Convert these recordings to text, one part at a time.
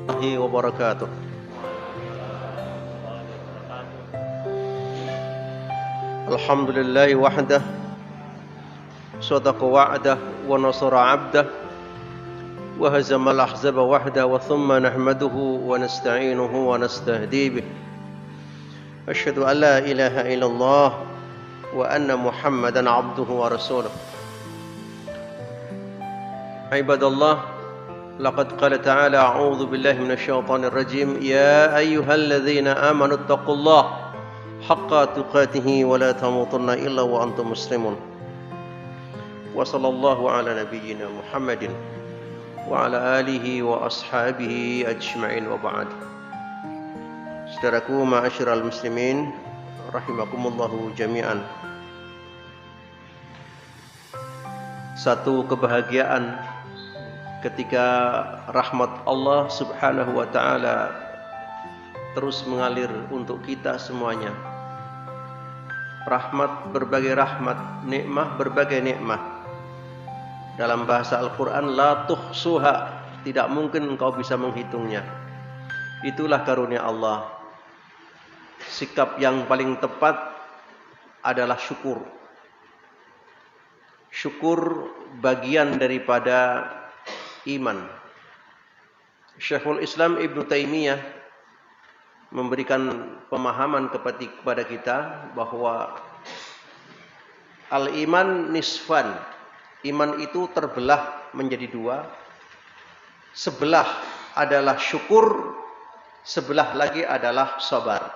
الله وبركاته. الحمد لله وحده صدق وعده ونصر عبده وهزم الأحزاب وحده وثم نحمده ونستعينه ونستهديه به. أشهد أن لا إله إلا الله وأن محمدا عبده ورسوله. عباد الله، لقد قال تعالى: أعوذ بالله من الشيطان الرجيم، يا أيها الذين آمنوا اتقوا الله حق تقاته ولا تموتن إلا وأنتم مسلمون. وصلى الله على نبينا محمد وعلى آله وأصحابه أجمعين وبعد. Saudaraku ma'asyiral muslimin rahimakumullahu jami'an. Satu kebahagiaan ketika rahmat Allah subhanahu wa ta'ala terus mengalir untuk kita semuanya. Rahmat, berbagai rahmat, nikmah, berbagai nikmah. Dalam bahasa Al-Quran, la tuhsuha, tidak mungkin engkau bisa menghitungnya. Itulah karunia Allah. Sikap yang paling tepat adalah syukur. Syukur bagian daripada iman. Syekhul Islam Ibnu Taimiyah memberikan pemahaman kepada kita bahwa al-iman nisfan. Iman itu terbelah menjadi dua. Sebelah adalah syukur, sebelah lagi adalah sabar.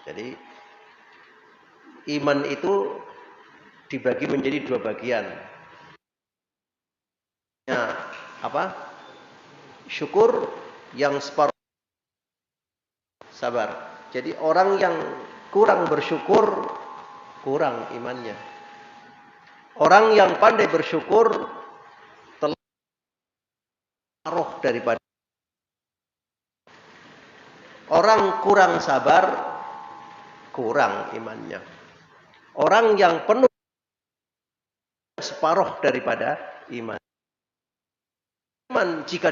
Jadi iman itu dibagi menjadi dua bagian. Apa? Syukur yang separuh, sabar. Jadi orang yang kurang bersyukur kurang imannya. Orang yang pandai bersyukur telah separuh daripada. Orang kurang sabar kurang imannya. Orang yang penuh separuh daripada iman. Iman jika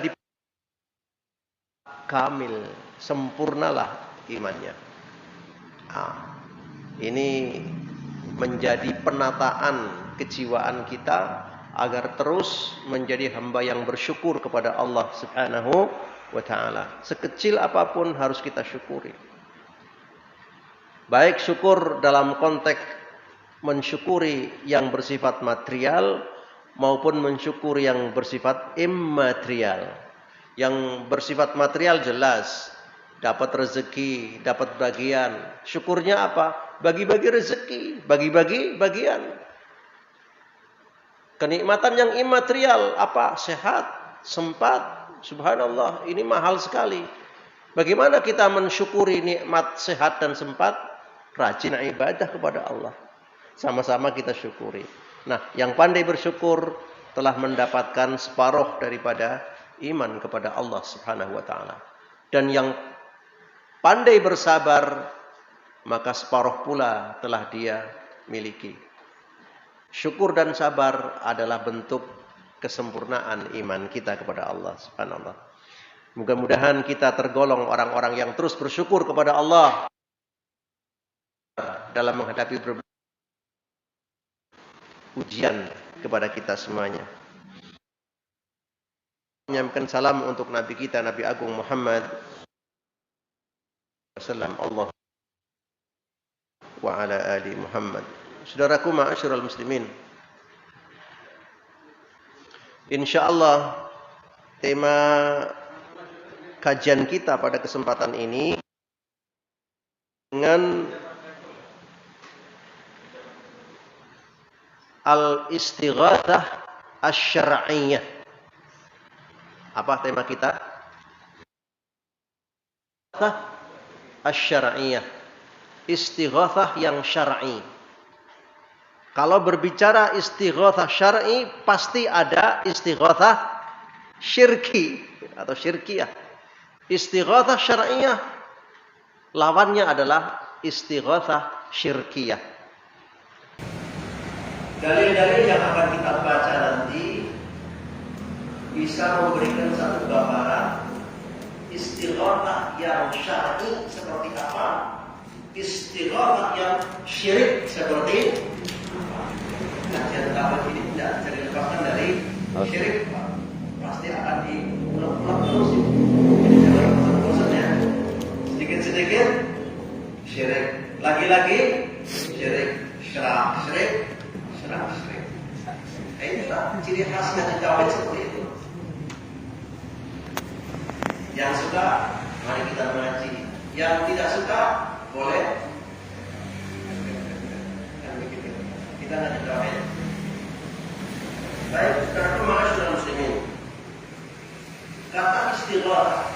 kamil, sempurnalah imannya. Ini menjadi penataan kejiwaan kita agar terus menjadi hamba yang bersyukur kepada Allah Subhanahu wa ta'ala. Sekecil apapun harus kita syukuri. Baik syukur dalam konteks mensyukuri yang bersifat material maupun mensyukur yang bersifat immaterial. Yang bersifat material jelas, dapat rezeki, dapat bagian. Syukurnya apa? Bagi-bagi rezeki, bagi-bagi bagian. Kenikmatan yang imaterial apa? Sehat, sempat. Subhanallah, ini mahal sekali. Bagaimana kita mensyukuri nikmat sehat dan sempat? Rajin ibadah kepada Allah. Sama-sama kita syukuri. Nah, yang pandai bersyukur telah mendapatkan separuh daripada iman kepada Allah Subhanahu wa ta'ala. Dan yang pandai bersabar, maka separuh pula telah dia miliki. Syukur dan sabar adalah bentuk kesempurnaan iman kita kepada Allah Subhanahu wa ta'ala. Mudah-mudahan kita tergolong orang-orang yang terus bersyukur kepada Allah dalam menghadapi berbagai ujian kepada kita semuanya. Menyampaikan salam untuk Nabi kita, Nabi Agung Muhammad sallallahu Allah wa ala ali Muhammad. Saudaraku ma'asyiral muslimin, insyaallah tema kajian kita pada kesempatan ini dengan al-istighatsah asy-syar'iyyah. Apa tema kita? Asy-syar'iyyah. Istighatsah yang syar'i. Kalau berbicara istighatsah syar'i, pasti ada istighatsah syirki atau syirkiyah. Istighatsah syar'iyyah lawannya adalah istighatsah syirkiyah. Dalil-dalil yang akan kita baca nanti bisa memberikan satu gambaran Istighatsah yang syar'i seperti apa? Istighatsah yang syirik seperti apa? Kajian tahap ini tidak bisa dilepaskan dari syirik, Pak. Pasti akan diulang-ulang terus. Jadi jangan bosan-bosannya. Sedikit-sedikit syirik, lagi-lagi syirik, syirik. Nah, inilah ciri khasnya tauhid seperti itu. Yang suka, mari kita mengaji. Yang tidak suka, boleh. Kita ngaji tauhid. Baik, karena masyarakat muslimin. Kata istighatsah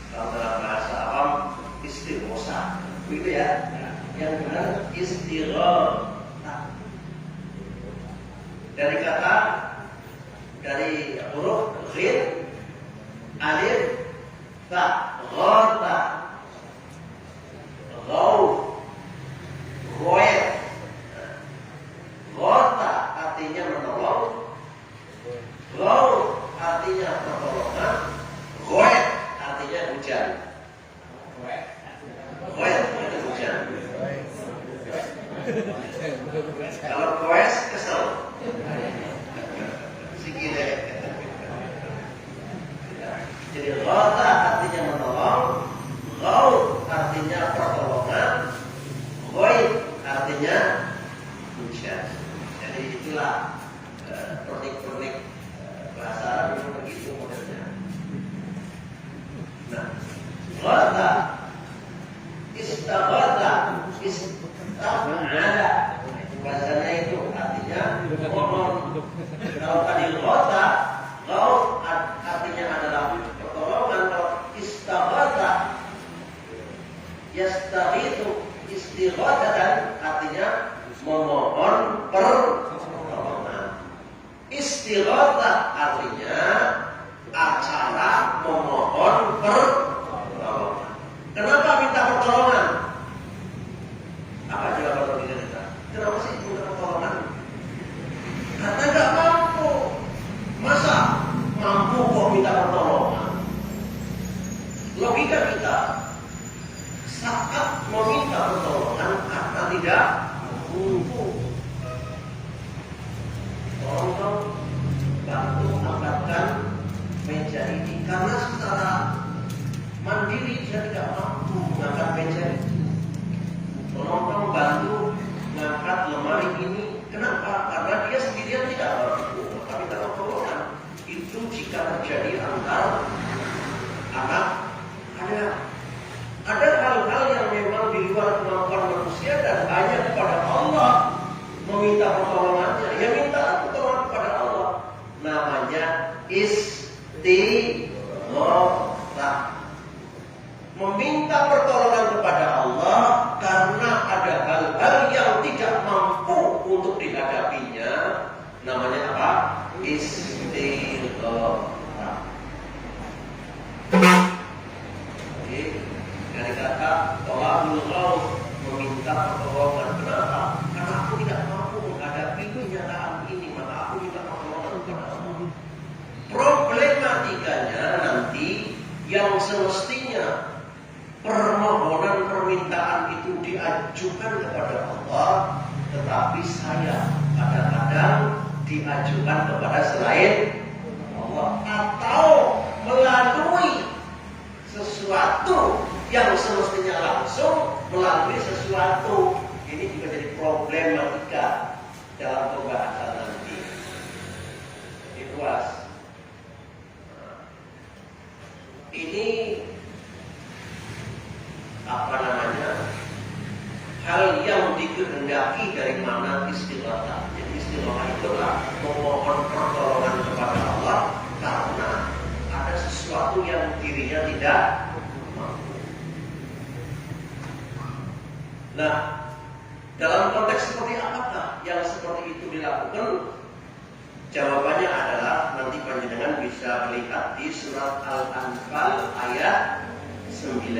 kalau dalam bahasa awam istighosa, begitu ya. Yang benar istighatsah. Dari huruf ghin, alif, ta, ghatha, ghauf, ghoir. Ghatha artinya menolong, ghauf artinya pertolongan, ghoir artinya hujan. Ghoir itu hujan. Kalau goes kesel. Sikile. Jadi ghatha artinya menolong, ghauf artinya pertolongan, ghoir artinya hujan. Jadi itulah pernik-pernik bahasa Arab itu begitu modelnya. Nah, ghatha, istaghatha, istaghatha. Bahasanya itu artinya menolong. Kalau tadi ghatha, ghauf artinya adalah pertolongan. Kalau istaghatha, yastaghithu, istighatsatan artinya memohon pertolongan. Istighatsah artinya acara memohon pertolongan. Kenapa minta pertolongan? Apa jawaban kita? Kenapa sih minta pertolongan? Karena nggak mampu. Masa mampu kok minta pertolongan? Logika kita saat meminta pertolongan karena tidak mampu. Tolong bantu angkatkan meja ini karena secara mandiri dia tidak mampu mengangkat meja ini. Tolong bantu mengangkat lemari ini. Kenapa? Karena dia sendirian tidak mampu. Maka minta pertolongan. Itu jika terjadi antar anak ada hal-hal yang memang di luar kemampuan manusia dan hanya kepada Allah meminta pertolongannya. Ya minta pertolongan kepada Allah. Namanya istighatsah. Meminta pertolongan kepada Allah karena ada hal-hal yang tidak mampu untuk dihadapinya. Namanya apa? Istighatsah. Dari kata tolabul ghauf, meminta pertolongan. Kenapa? Karena aku tidak mampu menghadapi kenyataan ini, maka aku minta pertolongan kepada Allah. Problematikanya nanti yang semestinya permohonan permintaan itu diajukan kepada Allah, tetapi saya kadang-kadang diajukan kepada selain Allah atau melalui sesuatu yang semestinya langsung melalui sesuatu. Ini juga jadi problematika dalam pembahasan nanti. Ini luas. Ini hal yang dikehendaki dari mana istighatsah. Jadi istighatsah itulah memohon pertolongan kepada Allah karena ada sesuatu yang dirinya tidak mampu. Nah, dalam konteks seperti apakah yang seperti itu dilakukan? Jawabannya adalah nanti panjenengan bisa melihat di surat Al-Anfal ayat 9.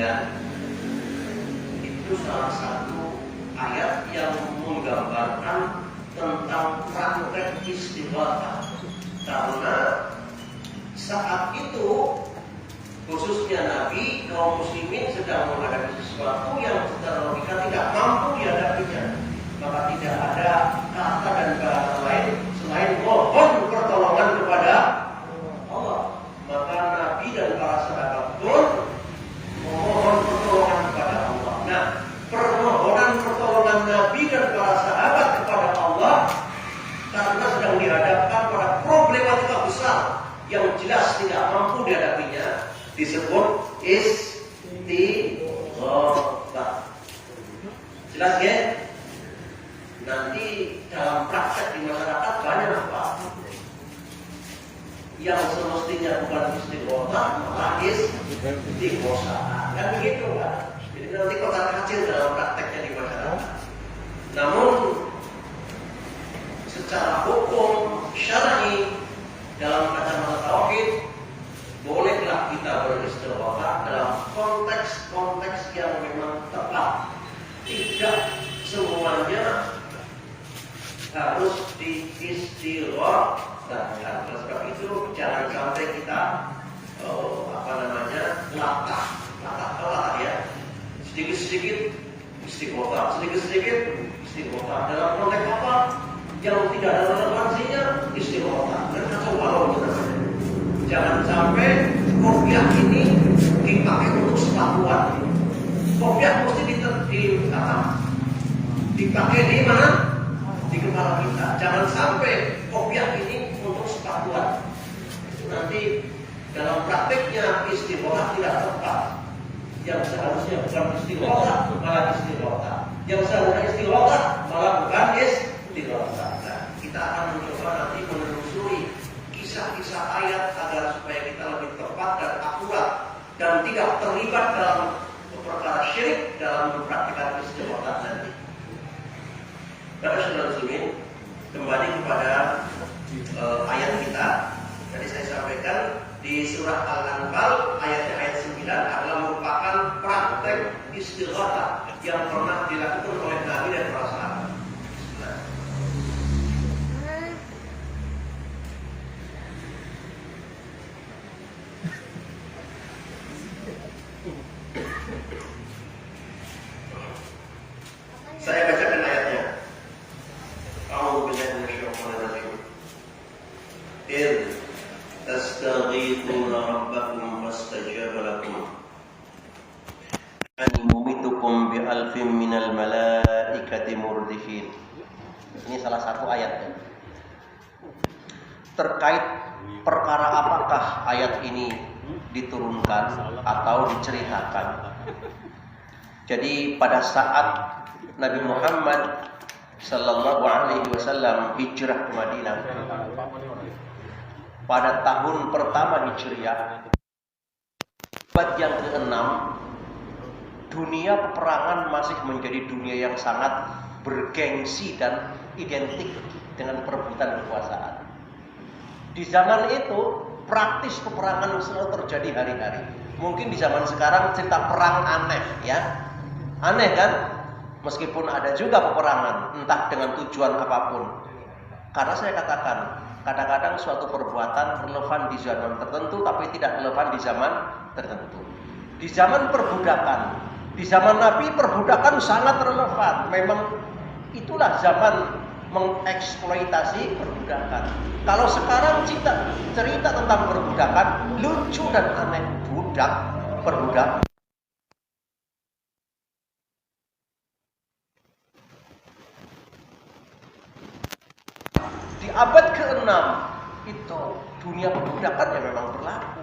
Itu salah satu ayat yang menggambarkan tentang praktek istighatsah. Karena saat itu seharusnya Nabi, kaum muslimin sedang menghadapi sesuatu yang secara logika tidak mampu dihadapinya. Maka tidak ada kata dan bahasa lain selain mohon pertolongan kepada Allah. Maka Nabi dan para sahabat pun memohon pertolongan kepada Allah. Nah, permohonan pertolongan Nabi dan para sahabat kepada Allah karena sedang dihadapkan pada problematika besar yang jelas tidak mampu dihadapinya, disebut istighotsah. Jelas ya? Nanti dalam praktek di masyarakat banyak apa yang semestinya bukan istighotsah malah istighotsah. Kan begitu kan? Jadi nanti kotak kacir dalam prakteknya di masyarakat. Namun secara hukum syar'i dalam kacamata tauhid bolehlah kita beristighotsah dalam konteks-konteks yang memang tepat. Tidak semuanya harus diistighotsahkan. Oleh sebab itu jangan sampai kita latah ya. Sedikit-sedikit istighotsah, sedikit-sedikit istighotsah. Dalam konteks apa? Yang tidak ada relevansinya istighotsah. Dan kacau balau itu namanya. Jangan sampai kopiah ini dipakai untuk sepatuan. Kopiah mesti dipakai di mana? Di kepala kita. Jangan sampai kopiah ini untuk sepatuan. Itu nanti dalam prakteknya istighotsah tidak tepat. Yang seharusnya bukan istighotsah malah istighotsah. Yang seharusnya istighotsah malah bukan istighotsah. Nah, kita akan mencoba nanti menelusuri kisah-kisah ayat agar supaya kita lebih tepat dan akurat dan tidak terlibat dalam perkara syirik dalam mempraktikkan istighotsah nanti. Bapak saudara muslimin, kembali kepada ayat kita. Tadi saya sampaikan di surah Al-Anfal ayat 9 adalah merupakan praktek istighotsah yang pernah dilakukan oleh Nabi dan para sahabat. Saya bacakan ayatnya. A'udzu billahi minasyaitonir rajim. Tastaghithuna rabbakum fastajaba lakum. Ani mumitukum bi alfin minal malaikati murdifin. Ini salah satu ayatnya. Terkait perkara apakah ayat ini diturunkan atau diceritakan. Jadi pada saat Nabi Muhammad sallallahu alaihi wasallam hijrah ke Madinah pada tahun pertama Hijriah, abad yang ke-6, dunia peperangan masih menjadi dunia yang sangat bergengsi dan identik dengan perebutan kekuasaan. Di zaman itu praktis peperangan selalu terjadi hari-hari. Mungkin di zaman sekarang cerita perang aneh ya. Aneh kan? Meskipun ada juga peperangan, entah dengan tujuan apapun. Karena saya katakan, kadang-kadang suatu perbuatan relevan di zaman tertentu, tapi tidak relevan di zaman tertentu. Di zaman perbudakan, di zaman Nabi perbudakan sangat relevan. Memang itulah zaman mengeksploitasi perbudakan. Kalau sekarang cerita tentang perbudakan, lucu dan aneh. Perbudak. Di abad ke-6 itu dunia perbudakan yang memang berlaku.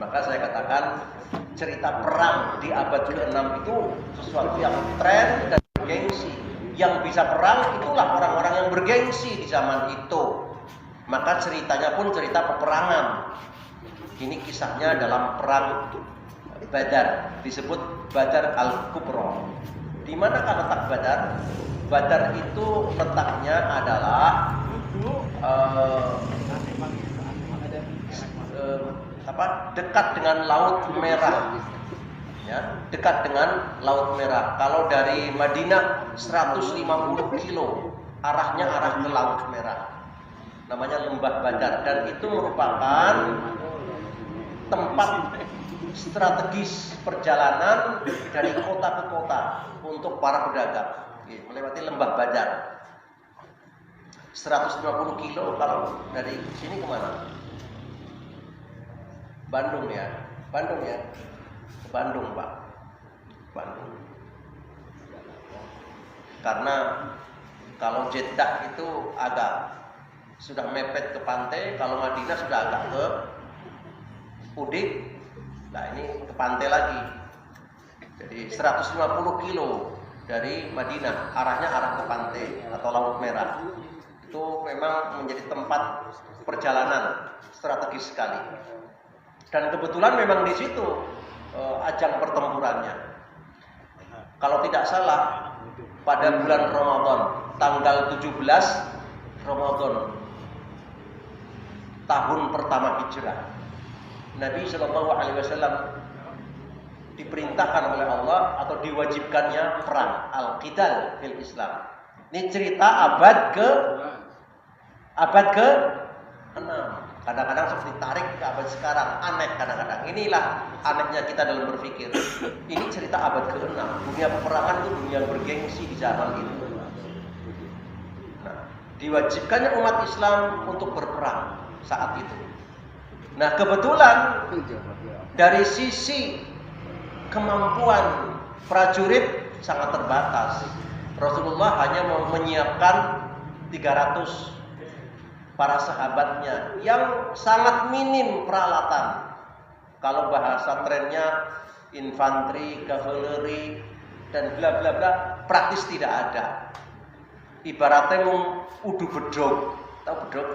Maka saya katakan cerita perang di abad ke-6 itu sesuatu yang tren dan bergengsi. Yang bisa perang itulah orang-orang yang bergengsi di zaman itu. Maka ceritanya pun cerita peperangan. Ini kisahnya dalam perang Badar, disebut Badar Al-Kubra. Di manakah letak Badar? Badar itu letaknya adalah dekat dengan Laut Merah. Ya, dekat dengan Laut Merah. Kalau dari Madinah 150 kilo, arahnya arah ke Laut Merah. Namanya Lembah Badar, dan itu merupakan tempat strategis perjalanan dari kota ke kota untuk para pedagang, melewati lembah Badar. 150 kilo kalau dari sini kemana? Bandung ya, ke Bandung Pak, Bandung. Karena kalau Jeddah itu agak sudah mepet ke pantai, kalau Madinah sudah agak ke Udik. Nah ini ke pantai lagi. Jadi 150 kilo dari Madinah, arahnya arah ke pantai atau Laut Merah. Itu memang menjadi tempat perjalanan strategis sekali. Dan kebetulan memang di situ ajang pertempurannya. Kalau tidak salah pada bulan Ramadan, tanggal 17 Ramadan tahun pertama Hijrah, Nabi Shallallahu Alaihi Wasallam diperintahkan oleh Allah atau diwajibkannya perang al-qital fil Islam. Ini cerita abad ke-6. Kadang-kadang seperti tarik ke abad sekarang, aneh kadang-kadang. Inilah anehnya kita dalam berpikir. Ini cerita abad ke-6. Dunia peperangan itu dunia bergengsi di zaman itu. Nah, diwajibkannya umat Islam untuk berperang saat itu. Nah, kebetulan dari sisi kemampuan prajurit sangat terbatas. Rasulullah hanya menyiapkan 300 para sahabatnya yang sangat minim peralatan. Kalau bahasa trennya infanteri, kavaleri dan bla bla bla, praktis tidak ada. Ibaratnya udu bedog, tahu bedog?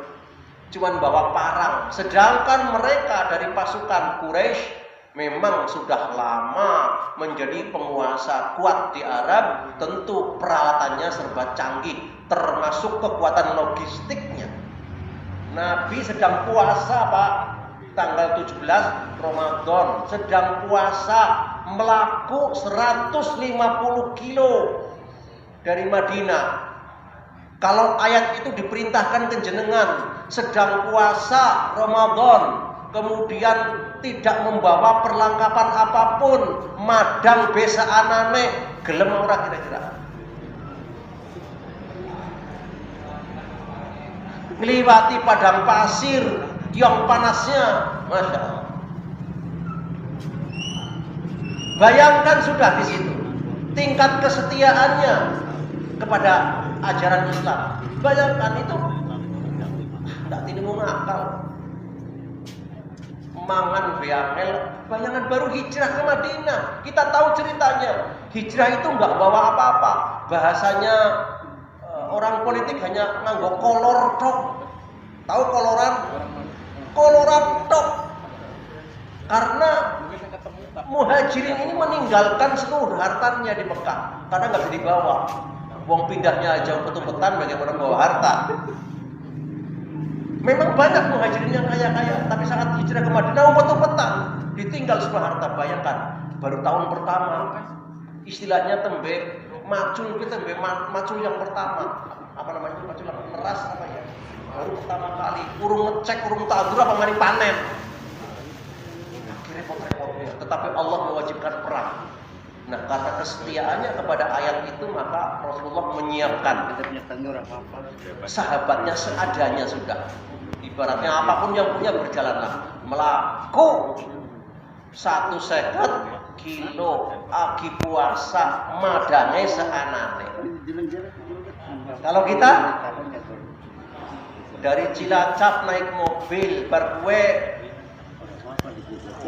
Cuman bawa parang. Sedangkan mereka dari pasukan Quraisy memang sudah lama menjadi penguasa kuat di Arab, tentu peralatannya serba canggih, termasuk kekuatan logistiknya. Nabi sedang puasa Pak, tanggal 17 Ramadan, sedang puasa melaku 150 kilo dari Madinah. Kalau ayat itu diperintahkan ke jenengan sedang puasa Ramadan, kemudian tidak membawa perlengkapan apapun, madang besa anane, gelem ora kira-kira? Ngliwati padang pasir yang panasnya, Masya Allah. Bayangkan sudah di situ tingkat kesetiaannya kepada ajaran Islam. Bayangkan itu, tidak tinimung akal. Mangan beamel, bayangan baru hijrah ke Madinah. Kita tahu ceritanya. Hijrah itu nggak bawa apa-apa. Bahasanya orang politik hanya nganggo kolor tok. Tahu koloran? Koloran tok. Karena muhajirin ini meninggalkan seluruh hartanya di Mekah karena nggak bisa dibawa. Wong pindahnya aja petun-petan, bagaimana bawa harta? Memang banyak muhajirin yang kaya-kaya, tapi saat hijrah ke Madinah petun-petan, ditinggal semua harta. Bayangkan, baru tahun pertama, istilahnya tembe macul, kita tembe macul yang pertama. Apa namanya? Macul apa? Meras apa ya? Baru pertama kali, urung ngecek, urung tadur apa mari panen. Repot-repotnya. Tetapi Allah mewajibkan perang. Nah, karena kesetiaannya kepada ayat itu, maka Rasulullah menyiapkan sahabatnya seadanya sudah. Ibaratnya apapun yang punya berjalanlah. Melaku 150 kilo agi puasa madange seanane. Kalau kita dari Cilacap naik mobil berkue,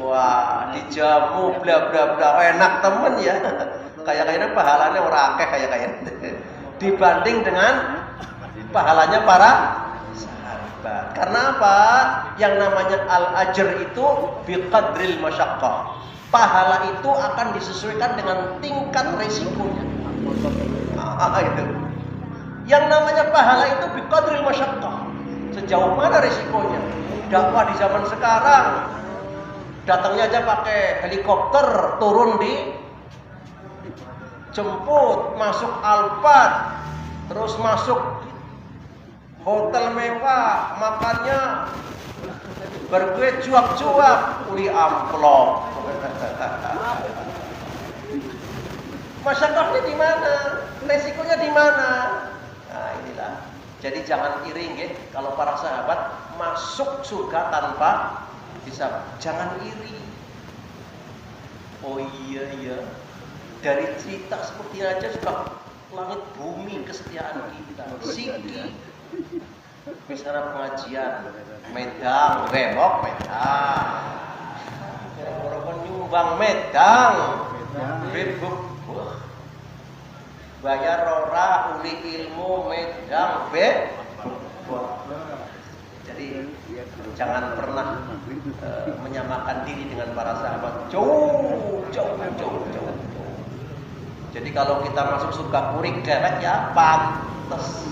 wah dijamu bla bla bla, enak temen ya. Kayak-kayaknya pahalanya orang akeh kayak dibanding dengan pahalanya para sahabat. Karena apa? Yang namanya al-ajr itu biqadril masyaqqah. Pahala itu akan disesuaikan dengan tingkat resikonya. Itu. Yang namanya pahala itu biqadril masyaqqah. Sejauh mana resikonya? Dakwah di zaman sekarang datangnya aja pakai helikopter, turun di jemput, masuk Alphard, terus masuk hotel mewah, makannya Baru gue cuak-cuak, uli amplop. Masyarakatnya di mana? Resikonya di mana? Nah inilah. Jadi jangan iri nggih, kalau para sahabat masuk surga tanpa hisab. Jangan iri. Oh iya. Dari cerita seperti aja sudah langit bumi kesetiaan kita. Siki. Misalnya pengajian, Medang, Remok, Medang. Orang nyumbang Medang. Bebuk. Bayar ora uli ilmu Medang be. Jadi jangan pernah menyamakan diri dengan para sahabat. Jauh. Jadi kalau kita masuk surga kurik dewek ya pantes.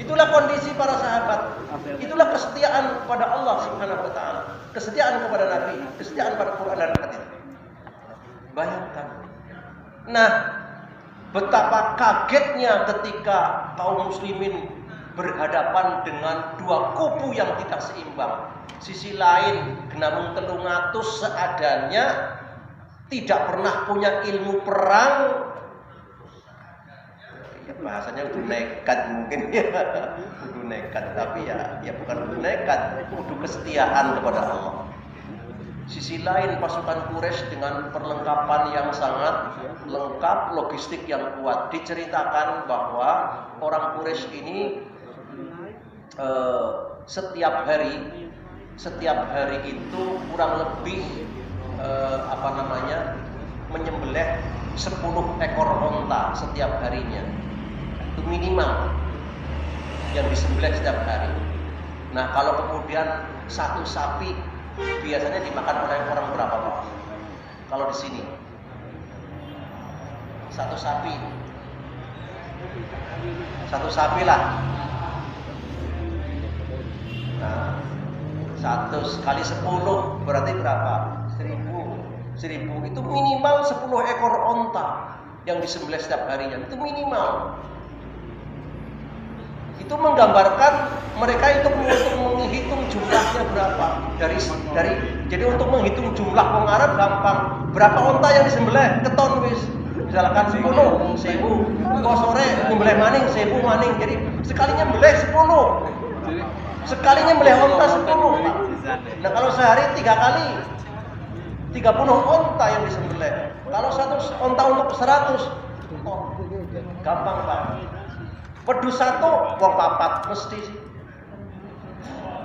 Itulah kondisi para sahabat. Itulah kesetiaan pada Allah Subhanahu wa taala. Kesetiaan kepada Nabi, kesetiaan pada Quran dan hadis. Bayangkan. Nah, betapa kagetnya ketika kaum muslimin berhadapan dengan dua kubu yang tidak seimbang. Sisi lain genamung 300 seadanya, tidak pernah punya ilmu perang. Ya, bahasanya udah nekat mungkin ya. Udah nekat, tapi ya bukan udah nekat, udah kesetiaan kepada Allah. Sisi lain pasukan Quraisy dengan perlengkapan yang sangat lengkap, logistik yang kuat. Diceritakan bahwa orang Quraisy ini setiap hari itu kurang lebih menyembelih 10 ekor onta setiap harinya. Itu minimal yang disembelih setiap hari. Nah, kalau kemudian satu sapi biasanya dimakan oleh orang berapa, Pak? Kalau di sini satu sapi lah. Nah, 1 kali 10 berarti berapa? 1000 itu minimal 10 ekor onta yang disembelih setiap harinya. Itu minimal. Itu menggambarkan mereka itu untuk menghitung jumlahnya berapa. Jadi untuk menghitung jumlah wong Arab gampang. Berapa onta yang disembelih? Keton wis. Misalkan 10.000. Kok sore nyembelih maning 1000 maning. Jadi sekalinya nyembelih 10. Sekalinya nyembelih onta 10. Nah, kalau sehari 3 kali 30 onta yang disembelih. Kalau 1 onta untuk 100 gampang, Pak. Wedhus 1 wong 4 mesti sih.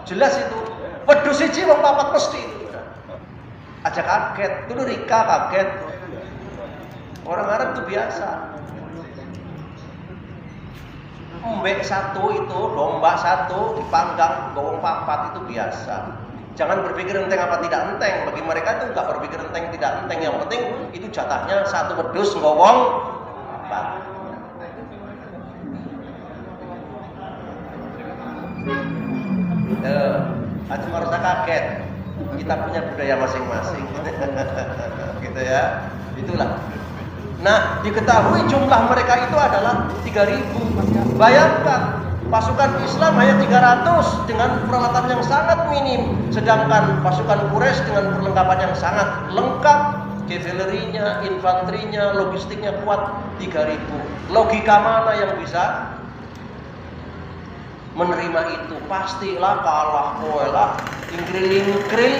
Jelas itu. Wedhus 1 wong 4 mesti itu. Aja kaget, dulu Rika kaget. Orang Arab itu biasa. Mbek 1 itu, domba 1 dipanggang gowong 4 itu biasa. Jangan berpikir enteng apa tidak enteng. Bagi mereka itu enggak berpikir enteng tidak enteng. Yang penting itu jatahnya 1 wedhus gowong 4. Aja harus kaget. Kita punya budaya masing-masing. Gitu ya. Itulah. Nah, diketahui jumlah mereka itu adalah 3000. Bayangkan, pasukan Islam hanya 300 dengan peralatan yang sangat minim, sedangkan pasukan Quraisy dengan perlengkapan yang sangat lengkap, kavalerinya, infanterinya, logistiknya kuat 3000. Logika mana yang bisa menerima itu? Pastilah kalah koelah, ingkril-ingkril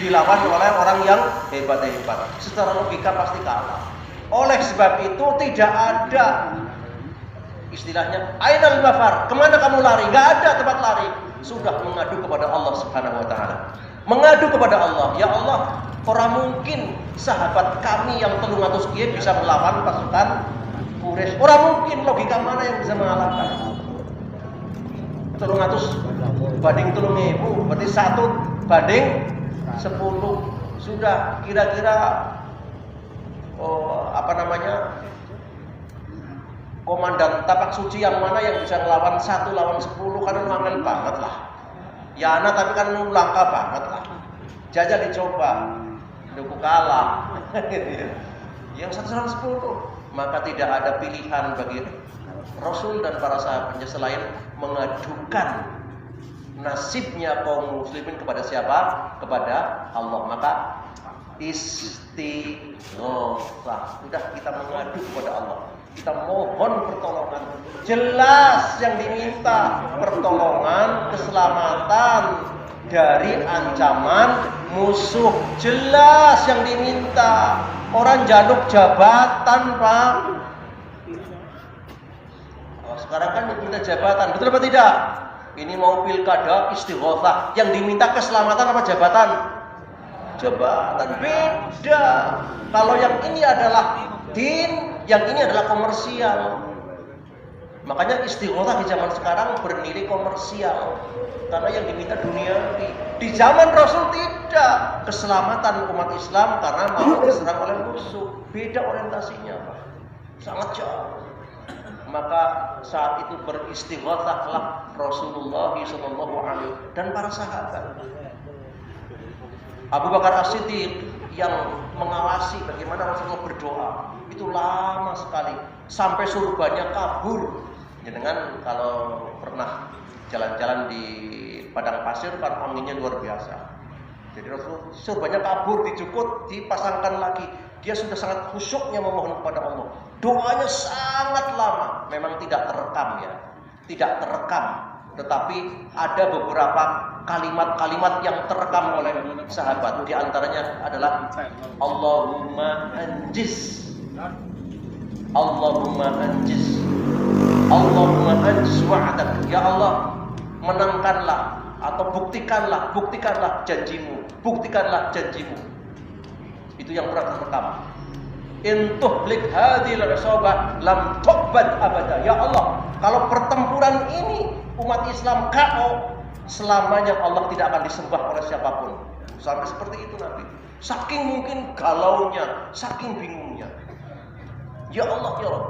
dilawan oleh orang yang hebat-hebat. Secara logika pasti kalah. Oleh sebab itu tidak ada istilahnya ainal mafar, kemana kamu lari? Gak ada tempat lari. Sudah mengadu kepada Allah Subhanahu wa taala. Mengadu kepada Allah, ya Allah, orang mungkin sahabat kami yang 300 kiai bisa melawan pasukan Quraisy. Orang mungkin, logika mana yang bisa mengalahkan? 300 banding 3000 berarti 1 banding 10. Sudah kira-kira komandan tapak suci yang mana yang bisa melawan 1 lawan 10? Kan angel banget lah. Ya anak tapi kan langka banget lah. Jajal dicoba, duku kalah. Yang 1 lawan 10, maka tidak ada pilihan bagi Rasul dan para sahabatnya selain mengadukan nasibnya kaum muslimin kepada siapa? Kepada Allah. Maka istighotsah. Sudah kita mengadu kepada Allah. Kita mohon pertolongan. Jelas yang diminta pertolongan, keselamatan dari ancaman musuh. Jelas yang diminta. Orang jaluk jabatan, Pak. Oh, sekarang kan minta jabatan, betul apa tidak? Ini mau pilkada istighotsah. Yang diminta keselamatan apa jabatan? Jabatan. Beda. Kalau yang ini adalah din, yang ini adalah komersial. Makanya istighotsah di zaman sekarang bernilai komersial. Karena yang diminta duniawi. Di zaman Rasul tidak. Keselamatan umat Islam karena mau diserang oleh musuh. Beda orientasinya, Pak. Sangat jauh. Maka saat itu beristighotsahlah Rasulullah SAW dan para sahabat. Abu Bakar As-Siddiq yang mengawasi bagaimana Rasulullah berdoa itu lama sekali sampai surbannya kabur. Dengan kalau pernah jalan-jalan di padang pasir kan anginnya luar biasa. Jadi Rasul surbannya kabur, dijukut, dipasangkan lagi. Dia sudah sangat khusyuknya memohon kepada Allah. Doanya sangat lama. Memang tidak terekam ya. Tidak terekam. Tetapi ada beberapa kalimat-kalimat yang terekam oleh sahabat. Di antaranya adalah Allahumma anjis. Allahumma anjis. Allahumma anjis wa'adak. Ya Allah, menangkanlah atau buktikanlah janjimu. Buktikanlah janjimu. Itu yang pernah terekam. Intuhlik hadhil isabah lam tuqbad abada. Ya Allah, kalau pertempuran ini umat Islam KO, selamanya Allah tidak akan disembah oleh siapapun. Sampai seperti itu Nabi. Saking mungkin galaunya, saking bingungnya. Ya Allah, ya Rabb.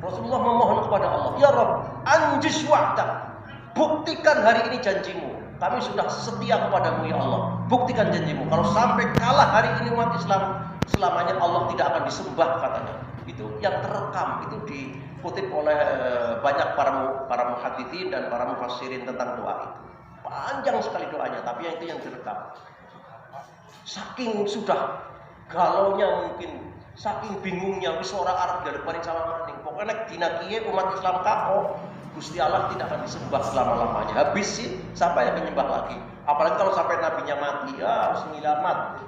Rasulullah memohon kepada Allah, ya Rabb, anjis wa'dak. Buktikan hari ini janjimu. Kami sudah setia kepadamu ya Allah. Buktikan janjimu. Kalau sampai kalah hari ini umat Islam, selamanya Allah tidak akan disembah katanya. Itu yang terekam, itu dikutip oleh banyak para muhaditsin dan para mufassirin tentang doa itu. Panjang sekali doanya, tapi yang itu yang direkam. Saking sudah galaunya mungkin, saking bingungnya wis ora arep dalem sama maning. Pokoke nek dina kiye umat Islam KO, Gusti Allah tidak akan disembah selama-lamanya. Habis sih, siapa yang menyembah lagi? Apalagi kalau sampai nabinya mati, ya harus ngilamat.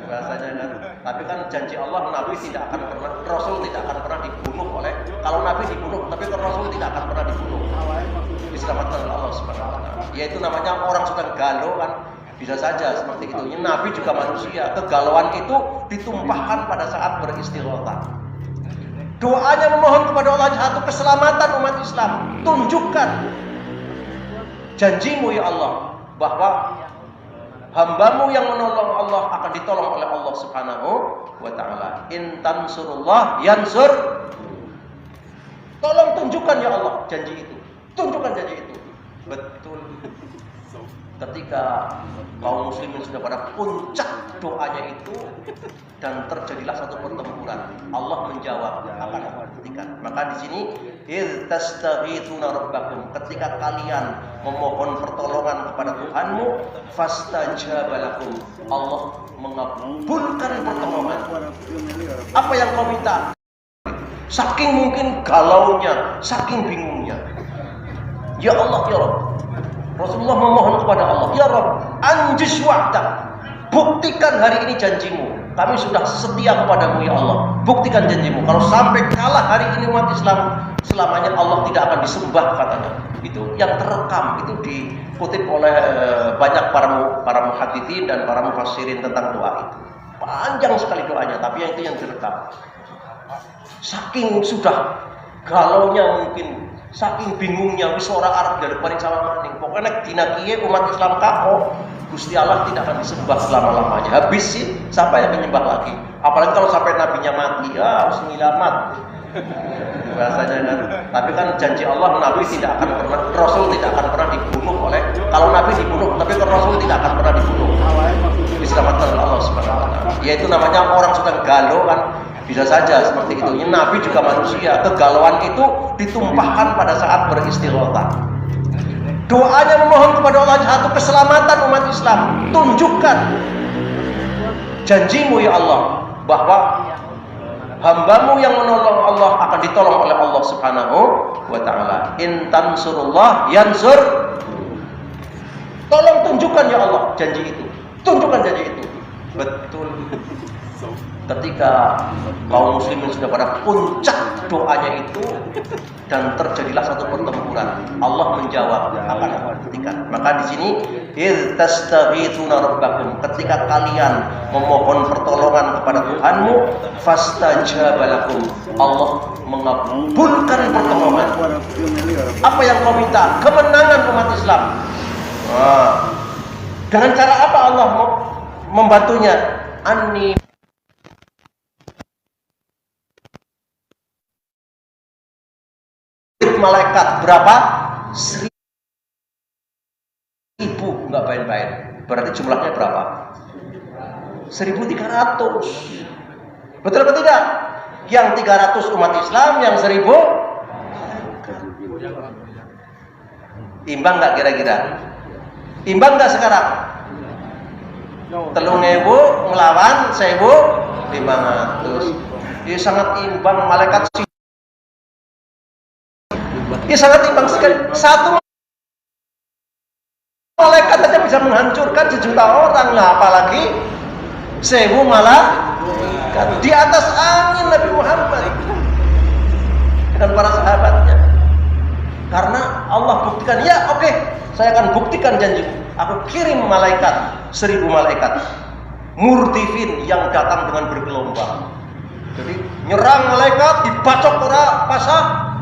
Bahasanya kan. Tapi kan janji Allah, Nabi tidak akan pernah, Rasul tidak akan pernah dibunuh oleh. Kalau Nabi dibunuh, tapi kalau Rasul tidak akan pernah dibunuh. Diselamatkan oleh Allah Subhanahu wa taala. Yaitu namanya orang sedang galau kan, bisa saja seperti itu. Ini Nabi juga manusia. Kegalauan itu ditumpahkan pada saat beristighotsah. Doanya memohon kepada Allah satu keselamatan umat Islam. Tunjukkan janjimu ya Allah bahwa hambamu yang menolong Allah akan ditolong oleh Allah Subhanahu wa ta'ala. In tansurullah yansur. Tolong tunjukkan ya Allah janji itu. Tunjukkan janji itu. Betul. Ketika kaum muslimin sudah pada puncak doanya itu dan terjadilah satu pertempuran, Allah menjawab akan buktikan. Maka di sini idz tastaghitsuna rabbakum, ketika kalian memohon pertolongan kepada Tuhanmu, fastajaba lakum, Allah mengabulkan pertolongan. Apa yang kau minta? Saking mungkin galaunya, saking bingungnya. Ya Allah, ya Rabb. Rasulullah memohon kepada Allah, ya Rabb, anjis wa'dak. Buktikan hari ini janjimu. Kami sudah setia kepadamu ya Allah. Buktikan janjimu. Kalau sampai kalah hari ini umat Islam, selamanya Allah tidak akan disembah katanya. Itu yang terekam, itu dikutip oleh banyak para muhaditsin dan para mufassirin tentang doa itu. Panjang sekali doanya, tapi yang itu yang direkam. Saking sudah galaunya mungkin, saking bingungnya wis ora arep dalem sama maning. Pokoke nek dina kiye umat Islam KO, Gusti Allah tidak akan disembah selama-lamanya. Habis sih, siapa yang menyembah lagi? Apalagi kalau sampai nabinya mati, ya harus ngilamat. Bahasanya kan. Tapi kan janji Allah, Nabi tidak akan pernah, Rasul tidak akan pernah dibunuh oleh. Kalau Nabi dibunuh, tapi kalau Rasul tidak akan pernah dibunuh. Diselamatkan oleh Allah Subhanahu wa taala. Yaitu namanya orang sedang galau kan, Bisa saja seperti itu. Nabi juga manusia. Kegalauan itu ditumpahkan pada saat beristighotsah. Doanya memohon kepada Allah satu keselamatan umat Islam. Tunjukkan janjimu ya Allah bahwa hambamu yang menolong Allah akan ditolong oleh Allah Subhanahu wa ta'ala. In tansurullah yansur. Tolong tunjukkan ya Allah janji itu. Tunjukkan janji itu. Betul. Ketika kaum muslimin sudah pada puncak doanya itu dan terjadilah satu pertempuran, Allah menjawab akan buktikan. Maka di sini idz tastaghitsuna rabbakum, ketika kalian memohon pertolongan kepada Tuhanmu, fastajaba lakum, Allah mengabulkan pertolongan. Apa yang kau minta? Kemenangan umat Islam. Dengan cara apa Allah membantunya? Anni malaikat berapa? 1000, nggak main-main. Berarti jumlahnya berapa? 1300. Betul atau tidak? Yang 300 umat Islam, yang 1000 imbang nggak kira-kira? Imbang nggak sekarang? 3.000 melawan 1.500. Ini sangat imbang. Malaikat ini sangat imbang sekali. Satu malaikat saja bisa menghancurkan 1.000.000 orang. Nah, apalagi 1.000 malaikat di atas angin Nabi Muhammad dan para sahabatnya. Karena Allah buktikan, ya oke, saya akan buktikan janjiku. Aku kirim malaikat, 1.000 malaikat murdifin yang datang dengan bergelombang. Jadi nyerang malaikat, dibacok orang pasah,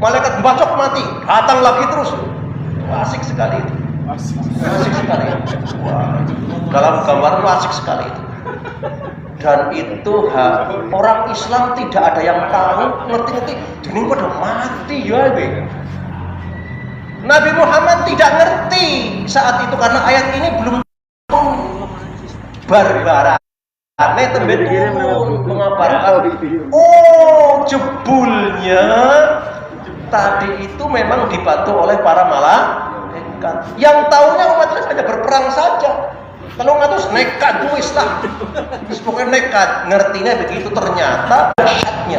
malaikat bacok mati, datang lagi terus. Asik sekali itu. Asik sekali. Wah, dalam gambaran asik sekali itu. Dan itu orang Islam tidak ada yang tahu, ngerti-ngerti. Ini pada mati ya, Nabi Muhammad tidak ngerti saat itu karena ayat ini belum barbarane tembe turun mengabarkan. Oh, jebulnya tadi itu memang dibantu oleh para malaikat. Yang tahunya umat Islam hanya berperang saja. Kalau nggak terus nekat tuh Islam. Pokoknya nekat, ngertinya begitu. Ternyata dahsyatnya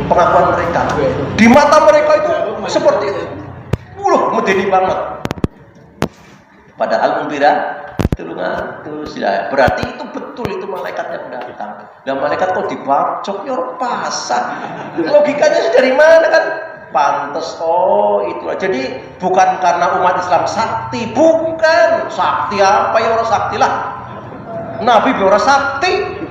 pengakuan mereka. Di mata mereka itu seperti itu. Medeni banget. Padahal membira tulungan terus ya. Berarti itu betul itu malaikat yang datang. Dan malaikat kok dibacok ya pasang. Logikanya sih dari mana kan? Pantes, oh itu. Jadi bukan karena umat Islam sakti, bukan. Sakti apa ya, orang sakti lah. Nabi orang sakti.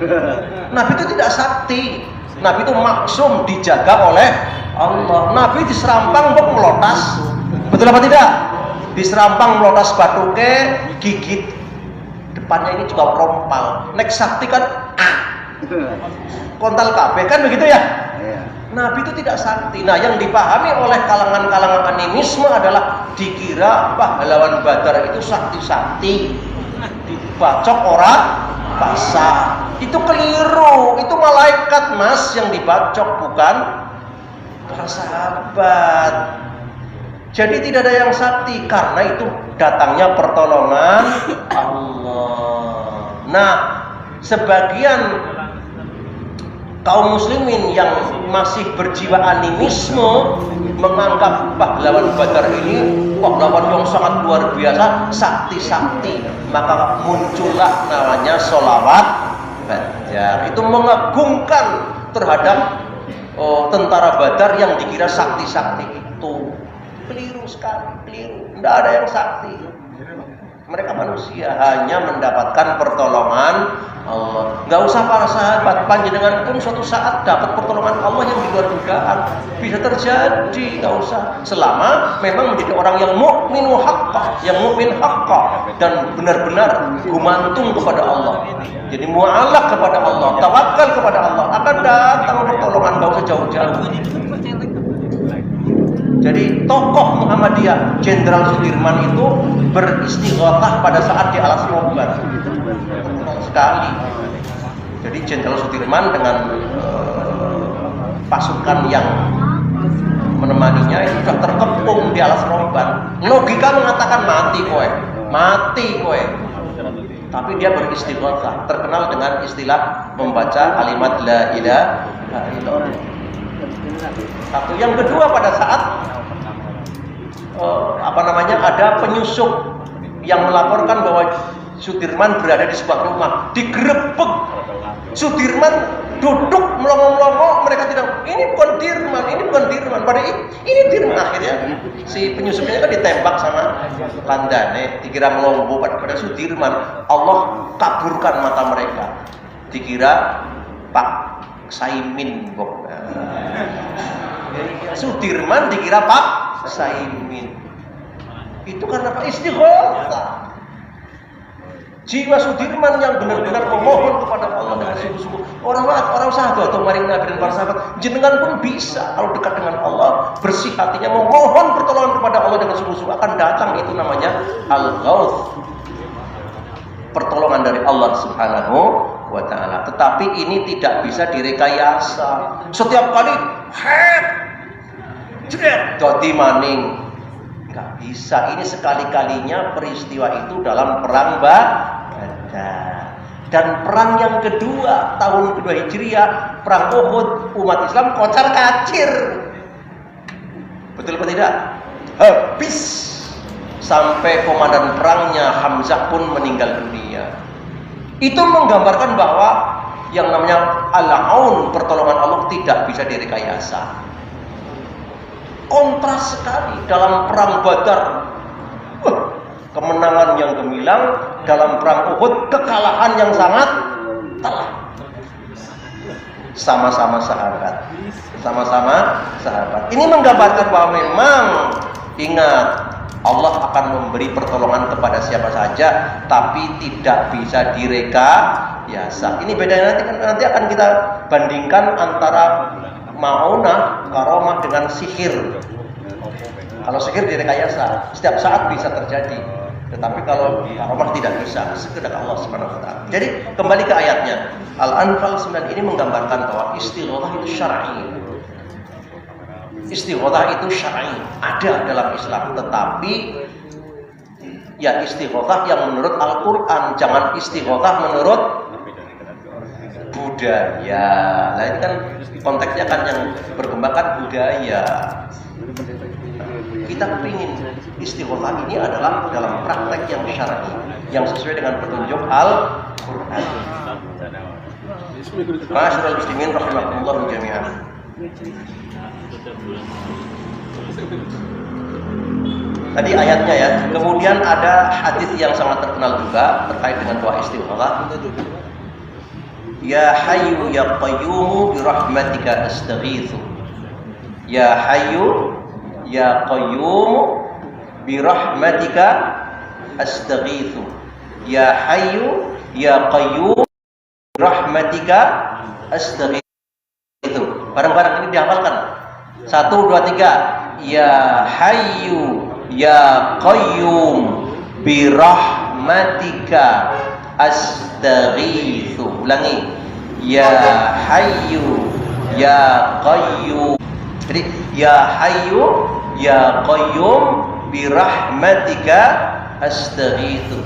Nabi itu tidak sakti. Nabi itu maksum, dijaga oleh Allah. Nabi diserampang melotas. Betul apa tidak? Diserampang melotas batuke, gigit. Depannya ini juga rompal. Nek sakti kan kontal kabeh kan begitu ya? Nabi itu tidak sakti. Nah, yang dipahami oleh kalangan-kalangan animisme adalah dikira pahlawan Badar itu sakti-sakti, dibacok orang pasang. Itu keliru. Itu malaikat Mas yang dibacok, bukan para sahabat. Jadi tidak ada yang sakti karena itu datangnya pertolongan Allah. Nah, sebagian kaum muslimin yang masih berjiwa animisme menganggap pahlawan Badar ini pahlawan yang sangat luar biasa, sakti-sakti, maka muncullah namanya sholawat Badar. Itu mengagungkan terhadap tentara Badar yang dikira sakti-sakti itu. Keliru sekali, keliru. Tidak ada yang sakti. Mereka manusia, hanya mendapatkan pertolongan Allah. Nggak usah para sahabat, panjenengan pun suatu saat dapat pertolongan Allah yang di luar dugaan. Bisa terjadi, nggak usah. Selama memang menjadi orang yang mukminu haqqa, yang mukmin haqqa, dan benar-benar gumantung kepada Allah. Jadi mu'allaq kepada Allah, tawakal kepada Allah, akan datang pertolongan, nggak usah jauh-jauh. Jadi tokoh Muhammadiyah Jenderal Sudirman itu beristighotsah pada saat di alas Roban sekali. Jadi Jenderal Sudirman dengan pasukan yang menemaninya itu sudah terkepung di alas roban. Logika mengatakan mati kowe. Tapi dia beristighotsah, terkenal dengan istilah membaca kalimat la ilaha illallah. Satu. Yang kedua, pada saat ada penyusup yang melaporkan bahwa Sudirman berada di sebuah rumah, digerebek. Sudirman duduk melongo-melongo, mereka tidak, ini bukan Dirman, padahal ini Dirman. Akhirnya si penyusupnya kan ditembak sama Kandane, dikira melombo pada Sudirman. Allah kaburkan mata mereka, dikira Pak Saimin. Sudirman dikira Pak Saimin. Itu karena Pak istighotsah. Jiwa Sudirman yang benar-benar memohon kepada Allah dengan sungguh-sungguh. Orang sahabat atau maring Nabi dan para sahabat, jenengan pun bisa kalau dekat dengan Allah, bersih hatinya memohon pertolongan kepada Allah dengan sungguh-sungguh, akan datang itu namanya al-ghauth, pertolongan dari Allah Subhanahu wa taala. Tetapi ini tidak bisa direkayasa. Setiap kali dadi maning, nggak bisa. Ini sekali-kalinya peristiwa itu dalam perang Badar. Dan perang yang kedua, tahun kedua Hijriah, perang Uhud, umat Islam kocar kacir. Betul atau tidak? Habis. Sampai komandan perangnya Hamzah pun meninggal dunia. Itu menggambarkan bahwa yang namanya al-aun, pertolongan Allah, tidak bisa direkayasa. Kontras sekali dalam perang Badar. Kemenangan yang gemilang, dalam perang Uhud kekalahan yang sangat telak. Sama-sama sahabat. Ini menggambarkan bahwa memang ingat, Allah akan memberi pertolongan kepada siapa saja, tapi tidak bisa direkayasa. Ini bedanya nanti akan kita bandingkan antara ma'unah, karomah dengan sihir. Kalau sihir direkayasa, setiap saat bisa terjadi. Tetapi kalau karomah tidak bisa, sekedar Allah Subhanahu wa taala. Jadi kembali ke ayatnya. Al-Anfal 9 ini menggambarkan bahwa istighotsah itu syar'i. Istighotsah itu syar'i, ada dalam Islam, tetapi ya istighotsah yang menurut Al-Qur'an, jangan istighotsah menurut budaya. Nah, ini kan konteksnya kan yang berkembang kan budaya. Kita kepingin istighotsah ini adalah dalam praktek yang syar'i, yang sesuai dengan petunjuk Al-Qur'an. Ma'asyiral muslimin rahimakumullah jami'an. Tadi ayatnya ya. Kemudian ada hadis yang sangat terkenal juga terkait dengan doa istighotsah. Ya Hayyu ya Qayyum bi rahmatika astaghitsu. Ya Hayyu ya Qayyum bi rahmatika astaghitsu. Ya Hayyu ya Qayyum bi rahmatika astaghitsu. Bareng-bareng ini dihafalkan. 1, 2, 3. Ya Hayyu ya Qayyum bi rahmatika astaghitsu. Ulangi. Ya Hayyu ya Qayyum. Jadi ya Hayyu ya Qayyum bi rahmatika astaghitsu.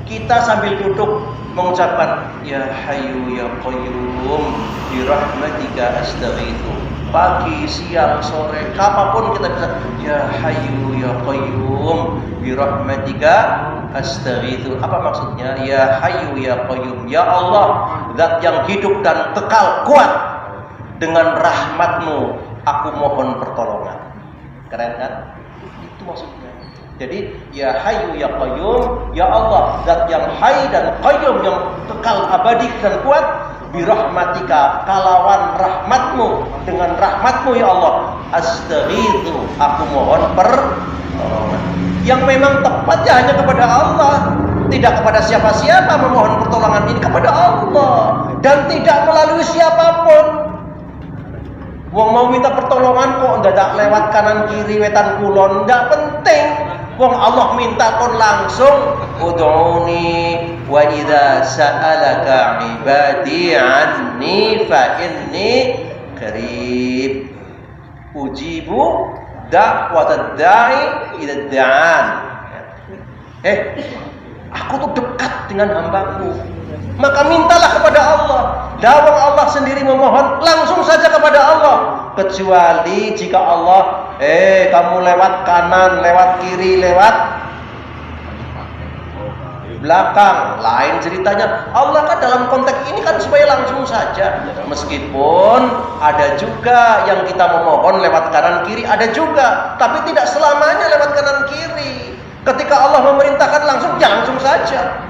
Kita sambil duduk mengucapkan ya Hayyu ya Qayyum bi rahmatika astaghitsu. Pagi, siang, sore, kapanpun kita bisa ya Hayyu ya Qayyum bi rahmatika astaghitsu. Apa maksudnya? Ya Hayyu ya Qayyum, ya Allah, zat yang hidup dan kekal kuat, dengan rahmat-Mu aku mohon pertolongan. Keren kan? Itu maksudnya. Jadi ya Hayyu ya Qayyum, ya Allah, zat yang hayy dan qayyum, yang kekal abadi dan kuat, birahmatika, kalawan rahmat-Mu, dengan rahmat-Mu ya Allah, astaghitsu, aku mohon pertolongan. Yang memang tepatnya hanya kepada Allah, tidak kepada siapa-siapa memohon pertolongan ini, kepada Allah, dan tidak melalui siapapun. Wong mau minta pertolongan kok ndak lewat kanan kiri wetan kulon, ndak penting. Wong Allah minta kon langsung ud'uni wa idza sa'alaka ibadi anni fa inni qarib ujibu da'watad da'i idza da'an. Aku tuh dekat dengan hambaku. Maka mintalah kepada Allah. Dawang Allah sendiri memohon langsung saja kepada Allah. Kecuali jika Allah, kamu lewat kanan, lewat kiri, lewat belakang, lain ceritanya. Allah kan dalam konteks ini kan supaya langsung saja. Meskipun ada juga yang kita memohon lewat kanan kiri, ada juga, tapi tidak selamanya lewat kanan kiri. Ketika Allah memerintahkan langsung, ya langsung saja.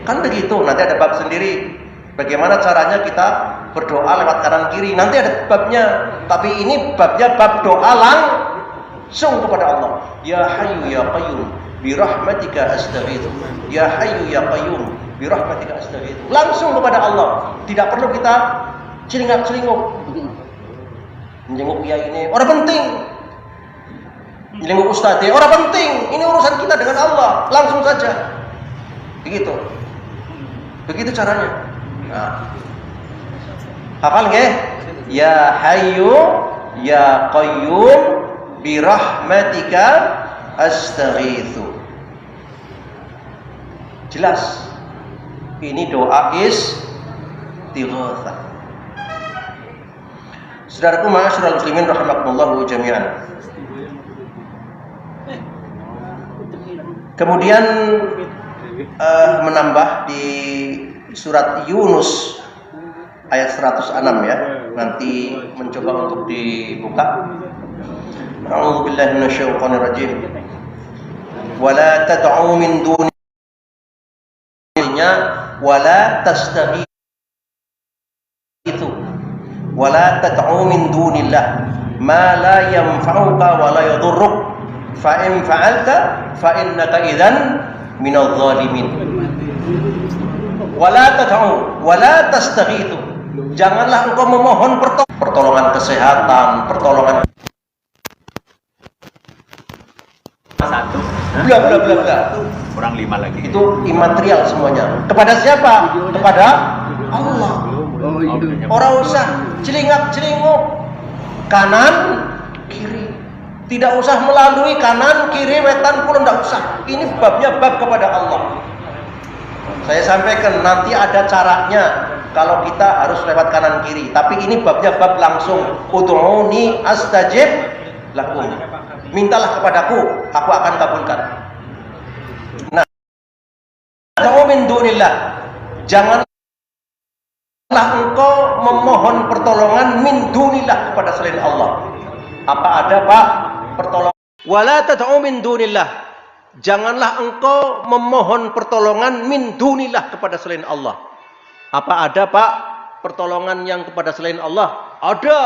Kan begitu. Nanti ada bab sendiri. Bagaimana caranya kita berdoa lewat kanan kiri. Nanti ada babnya. Tapi ini babnya bab doa langsung kepada Allah. Ya Hayyu Ya Qayyum bi rahmatika astaghitsu. Ya Hayyu Ya Qayyum bi rahmatika astaghitsu. Langsung kepada Allah. Tidak perlu kita celingak-celinguk. Menjenguk kiai ini orang penting. Menjenguk ustaz orang penting. Ini urusan kita dengan Allah. Langsung saja. Begitu. Begitu caranya. Nah. Hafal nggih? Ya Hayyu Ya Qayyum bi rahmatika astaghitsu. Jelas. Ini doa istighatsah. Saudaraku ma'asyiral muslimin rahimakumullah jami'an. Kemudian menambah di surat Yunus ayat 106 ya. Nanti mencoba untuk dibuka. A'udzubillahi minasyaitonir rajim. Wala tad'u min duninya wala tastaghitsu. Wala tad'u min dunillah ma la yanfa'uka wa la yadhurruk. Fa in fa'alta fa innaka idzan minadh dhalimin. Wala tad'u wala tastaghitsu. Janganlah engkau memohon pertolongan kesehatan, pertolongan satu bla bla bla bla. kurang 5 lagi. Itu imaterial semuanya. Kepada siapa? Kepada Allah. Orang usah celingak-celinguk kanan kiri. Tidak usah melalui kanan, kiri, wetan, kulon, tidak usah. Ini babnya bab kepada Allah. Saya sampaikan nanti ada caranya kalau kita harus lewat kanan kiri. Tapi ini babnya bab langsung. Ud'uni astajib lakum. Mintalah kepadaku, aku akan kabulkan. Nah, min dunillah. Janganlah engkau memohon pertolongan min dunillah kepada selain Allah. Apa ada Pak? Pertolongan. Wala tad'u min dunillah. Janganlah engkau memohon pertolongan min dunillah kepada selain Allah. Apa ada Pak pertolongan yang kepada selain Allah? Ada.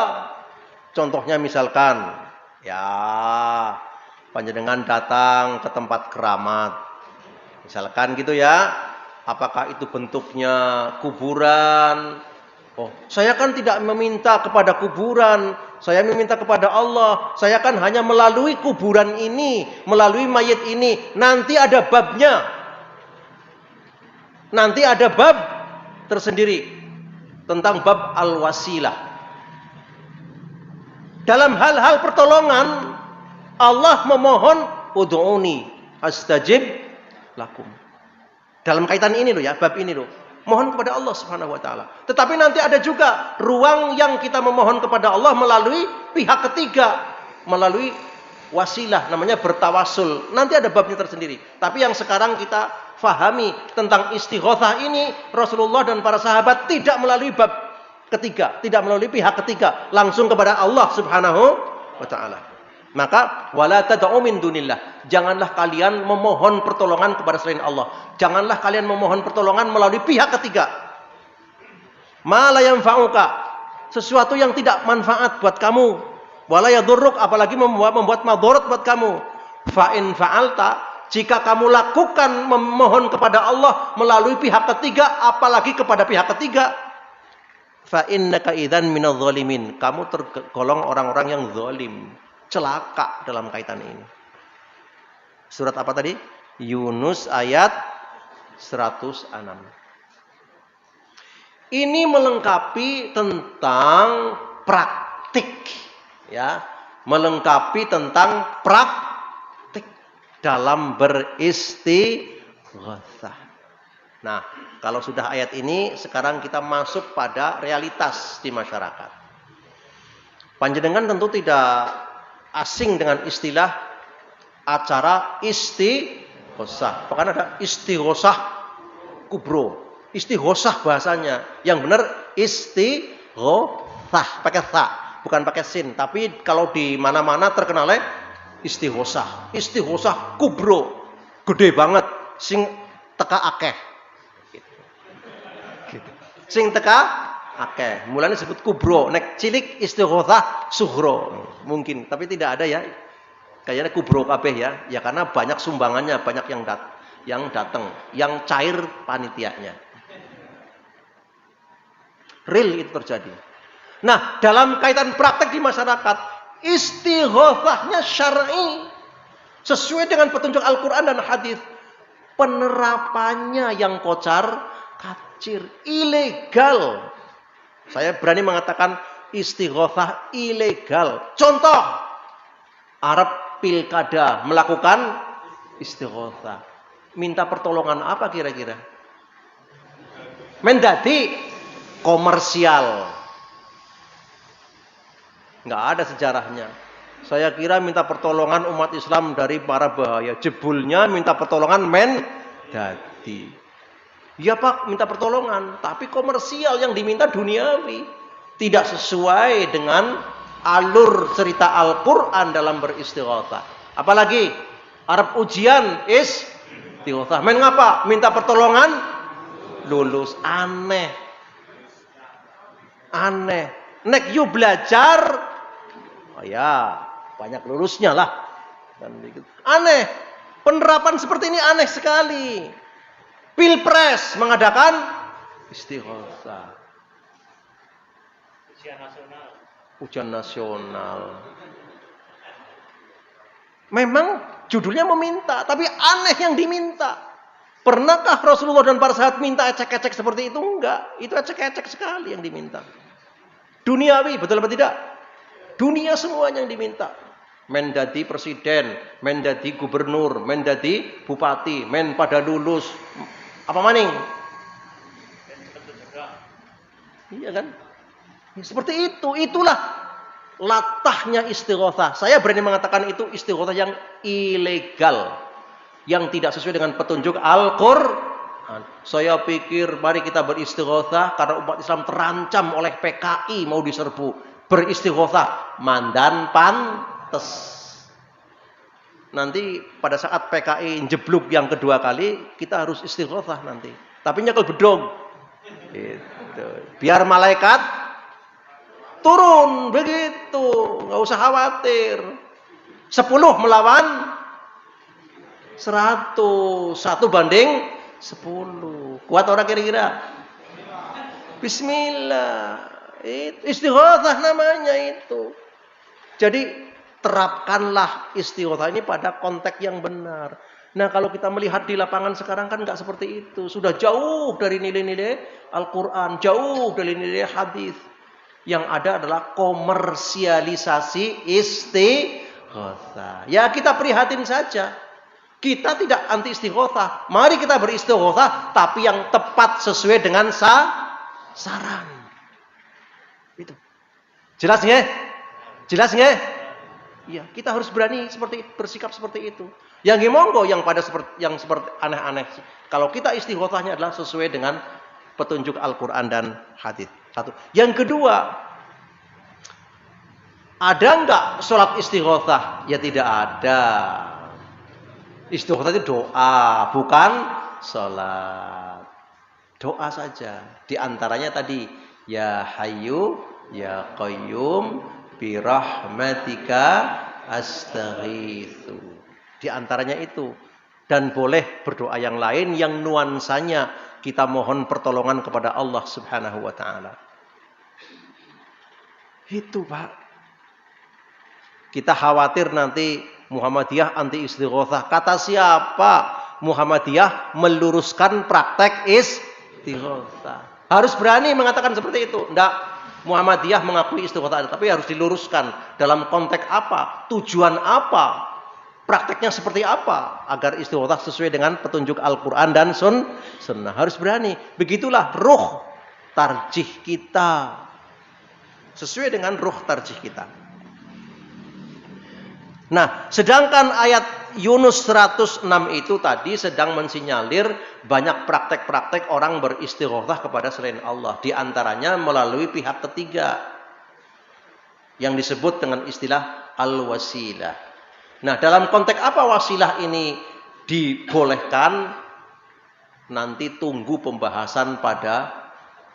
Contohnya misalkan, ya panjenengan datang ke tempat keramat. Misalkan gitu ya. Apakah itu bentuknya kuburan? Oh, saya kan tidak meminta kepada kuburan. Saya meminta kepada Allah. Saya kan hanya melalui kuburan ini, melalui mayit ini. Nanti ada babnya. Nanti ada bab tersendiri tentang bab al-wasilah. Dalam hal-hal pertolongan, Allah memohon ud'uni astajib lakum. Dalam kaitan ini loh ya, bab ini loh. Mohon kepada Allah Subhanahu wa taala. Tetapi nanti ada juga ruang yang kita memohon kepada Allah melalui pihak ketiga, melalui wasilah, namanya bertawasul. Nanti ada babnya tersendiri. Tapi yang sekarang kita fahami tentang istighatsah ini, Rasulullah dan para sahabat tidak melalui bab ketiga, tidak melalui pihak ketiga, langsung kepada Allah Subhanahu wa taala. Maka wala tad'u min dunillah. Janganlah kalian memohon pertolongan kepada selain Allah. Janganlah kalian memohon pertolongan melalui pihak ketiga. Ma la yanfa'uka. Sesuatu yang tidak manfaat buat kamu. Wala yadurruk, apalagi membuat madarat buat kamu. Fa in fa'alta, jika kamu lakukan memohon kepada Allah melalui pihak ketiga, apalagi kepada pihak ketiga, fa innaka idzan minadh dhalimin. Kamu tergolong orang-orang yang zalim. Celaka dalam kaitan ini. Surat apa tadi? Yunus ayat 106. Ini melengkapi tentang praktik, ya, melengkapi tentang praktik dalam beristighatsah. Nah, kalau sudah ayat ini, sekarang kita masuk pada realitas di masyarakat. Panjenengan tentu tidak asing dengan istilah acara istighosah. Bahkan ada istighosah kubro. Istighosah bahasanya. Yang benar istighosah. Pakai tha, bukan pakai sin. Tapi kalau di mana-mana terkenalnya istighosah. Istighosah kubro. Gede banget. Sing teka akeh. Sing teka akeh. Mulanya disebut kubro. Nek cilik istighosah sughro. Mungkin. Tapi tidak ada ya. Kayaknya kubro kabeh ya. Ya karena banyak sumbangannya. Banyak yang datang. Yang cair panitianya. Real itu terjadi. Nah, dalam kaitan praktek di masyarakat, istighosahnya syar'i. Sesuai dengan petunjuk Al-Quran dan hadis. Penerapannya yang kocar kacir, ilegal. Saya berani mengatakan istighosah ilegal. Contoh, Arab pilkada melakukan istighosah. Minta pertolongan apa kira-kira? Mendadi komersial. Nggak ada sejarahnya. Saya kira minta pertolongan umat Islam dari para bahaya. Jebulnya minta pertolongan mendadi. Ya Pak, minta pertolongan. Tapi komersial yang diminta duniawi. Tidak sesuai dengan alur cerita Al-Quran dalam beristighatsah. Apalagi Arab ujian istighatsah. Main ngapa? Minta pertolongan lulus. Aneh. Nek you belajar, oh ya banyak lulusnya lah. Aneh. Penerapan seperti ini aneh sekali. Pilpres mengadakan istighosah. Ujian nasional. Memang judulnya meminta, tapi aneh yang diminta. Pernahkah Rasulullah dan para sahabat minta ecek-ecek seperti itu? Enggak. Itu ecek-ecek sekali yang diminta. Duniawi, betul apa tidak? Dunia semuanya yang diminta. Mendadi presiden, mendadi gubernur, mendadi bupati, men pada lulus. Apa maning? Iya kan? Ya, seperti itu. Itulah latahnya istighosah. Saya berani mengatakan itu istighosah yang ilegal. Yang tidak sesuai dengan petunjuk Al-Quran. Saya pikir mari kita beristighosah karena umat Islam terancam oleh PKI mau diserbu. Beristighosah mandan pantes. Nanti pada saat PKI jeblok yang kedua kali kita harus istighosah nanti. Tapi nyekel bedong. Gitu. Biar malaikat turun begitu, nggak usah khawatir. 10 melawan 100, 1 banding 10. Kuat orang kira-kira? Bismillah. Istighosah namanya itu. Jadi terapkanlah istighosah ini pada konteks yang benar. Nah, kalau kita melihat di lapangan sekarang kan nggak seperti itu. Sudah jauh dari nilai-nilai Al-Quran, jauh dari nilai hadis. Yang ada adalah komersialisasi istighosah. Ya kita prihatin saja. Kita tidak anti istighosah. Mari kita beristighosah, tapi yang tepat sesuai dengan saran. Itu. Jelas nggak? Jelas nggak? Iya, kita harus berani bersikap seperti itu. Yang monggo yang seperti aneh-aneh. Kalau kita istighosahnya adalah sesuai dengan petunjuk Al-Quran dan hadis. Satu. Yang kedua, ada nggak sholat istighosah? Ya tidak ada. Istighosah itu doa, bukan sholat. Doa saja. Di antaranya tadi, ya Hayyu, ya Qayyum, bi rahmatika astaghitsu. Di antaranya itu. Dan boleh berdoa yang lain yang nuansanya kita mohon pertolongan kepada Allah Subhanahu wa taala. Itu, Pak. Kita khawatir nanti Muhammadiyah anti istighotsah. Kata siapa? Muhammadiyah meluruskan praktek istighotsah. Harus berani mengatakan seperti itu. Enggak, Muhammadiyah mengakui istighotsah, tapi harus diluruskan. Dalam konteks apa? Tujuan apa? Prakteknya seperti apa? Agar istighotsah sesuai dengan petunjuk Al-Quran dan Sunnah. Harus berani. Begitulah ruh tarjih kita. Sesuai dengan ruh tarjih kita. Nah, sedangkan ayat Yunus 106 itu tadi sedang mensinyalir banyak praktek-praktek orang beristighotsah kepada selain Allah. Di antaranya melalui pihak ketiga yang disebut dengan istilah al-wasilah. Nah, dalam konteks apa wasilah ini dibolehkan? Nanti tunggu pembahasan pada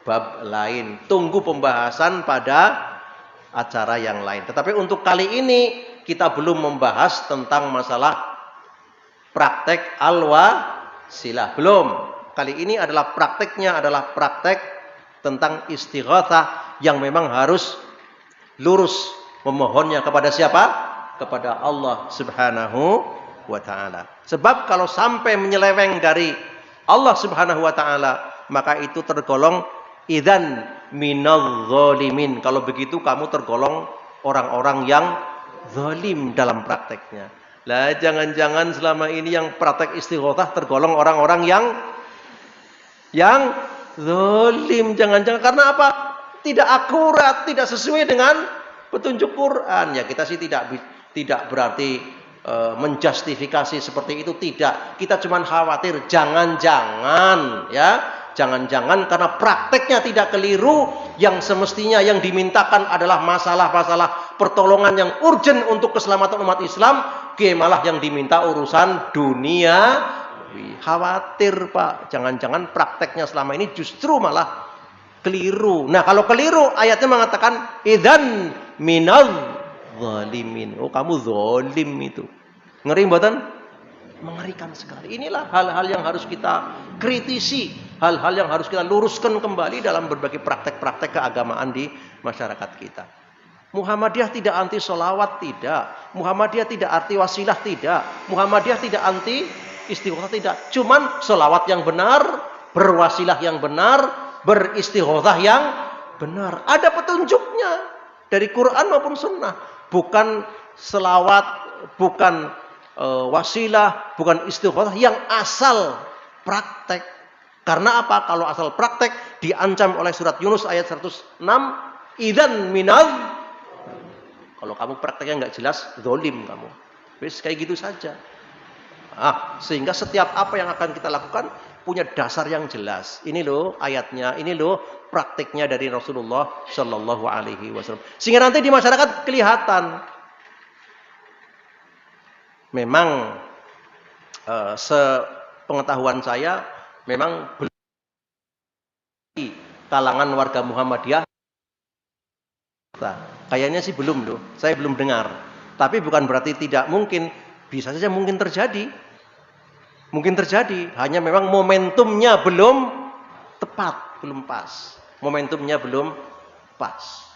bab lain. Tunggu pembahasan pada acara yang lain. Tetapi untuk kali ini kita belum membahas tentang masalah praktek al-wasilah. Belum. Kali ini adalah prakteknya adalah praktek tentang istighatsah yang memang harus lurus memohonnya kepada siapa? Kepada Allah Subhanahu wa ta'ala. Sebab kalau sampai menyeleweng dari Allah Subhanahu wa ta'ala, maka itu tergolong idzan minadh zalimin. Kalau begitu kamu tergolong orang-orang yang zalim dalam prakteknya. Lah jangan-jangan selama ini yang praktek istighatsah tergolong orang-orang yang zalim. Jangan-jangan karena apa? Tidak akurat, tidak sesuai dengan petunjuk Quran. Ya kita sih tidak berarti menjustifikasi seperti itu, tidak. Kita cuma khawatir jangan-jangan karena prakteknya tidak keliru, yang semestinya yang dimintakan adalah masalah-masalah pertolongan yang urgent untuk keselamatan umat Islam, malah yang diminta urusan dunia. Khawatir Pak, jangan-jangan prakteknya selama ini justru malah keliru. Nah kalau keliru, ayatnya mengatakan idzan minadh zalimin. Oh kamu zalim itu. Ngeri mboten? Mengerikan sekali. Inilah hal-hal yang harus kita kritisi, hal-hal yang harus kita luruskan kembali dalam berbagai praktek-praktek keagamaan di masyarakat kita. Muhammadiyah tidak anti sholawat, tidak. Muhammadiyah tidak anti wasilah, tidak. Muhammadiyah tidak anti istighotsah, tidak. Cuman sholawat yang benar, berwasilah yang benar, beristighotsah yang benar. Ada petunjuknya dari Quran maupun Sunnah. Bukan selawat, bukan wasilah, bukan istighotsah yang asal praktek. Karena apa? Kalau asal praktek diancam oleh surat Yunus ayat 106, idzan minadh. Kalau kamu prakteknya nggak jelas, zalim kamu. Wis kayak gitu saja. Sehingga setiap apa yang akan kita lakukan punya dasar yang jelas. Ini loh ayatnya, ini loh praktiknya dari Rasulullah Shallallahu Alaihi Wasallam. Sehingga nanti di masyarakat kelihatan. Memang sepengetahuan saya, memang belum di kalangan warga Muhammadiyah. Kayaknya sih belum loh. Saya belum dengar. Tapi bukan berarti tidak mungkin. Bisa saja mungkin terjadi. Mungkin terjadi, hanya memang momentumnya belum tepat, belum pas. Momentumnya belum pas.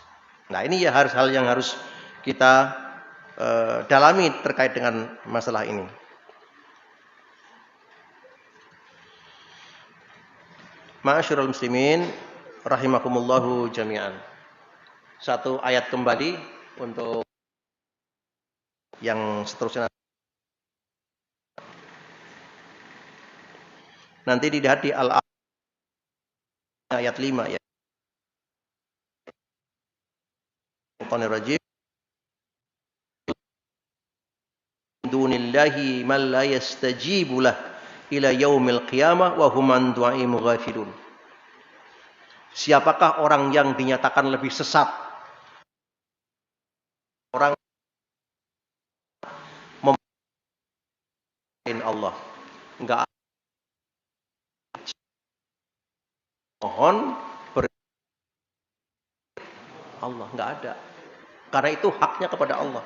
Nah, ini ya hal yang harus kita dalami terkait dengan masalah ini. Ma'asyiral muslimin rahimakumullahu jami'an. Satu ayat kembali untuk yang seterusnya. Nanti dilihat di ayat 5 ya. Qanirajim. Dunillahi man la yastajibu lah ila yaumil qiyamah wa hum an du'a'i mughafilun. Siapakah orang yang dinyatakan lebih sesat? Orang membahayakan Allah. Enggak mohon Allah, enggak ada. Karena itu haknya kepada Allah.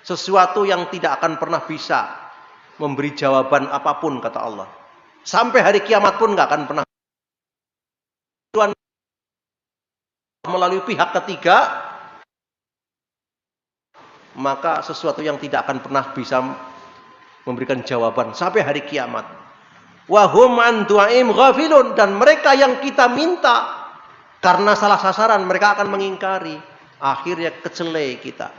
Sesuatu yang tidak akan pernah bisa memberi jawaban apapun kata Allah. Sampai hari kiamat pun enggak akan pernah. Tuhan melalui pihak ketiga maka sesuatu yang tidak akan pernah bisa memberikan jawaban sampai hari kiamat. Wa hum an du'aim ghafilun, dan mereka yang kita minta karena salah sasaran mereka akan mengingkari. Akhirnya kecele kita.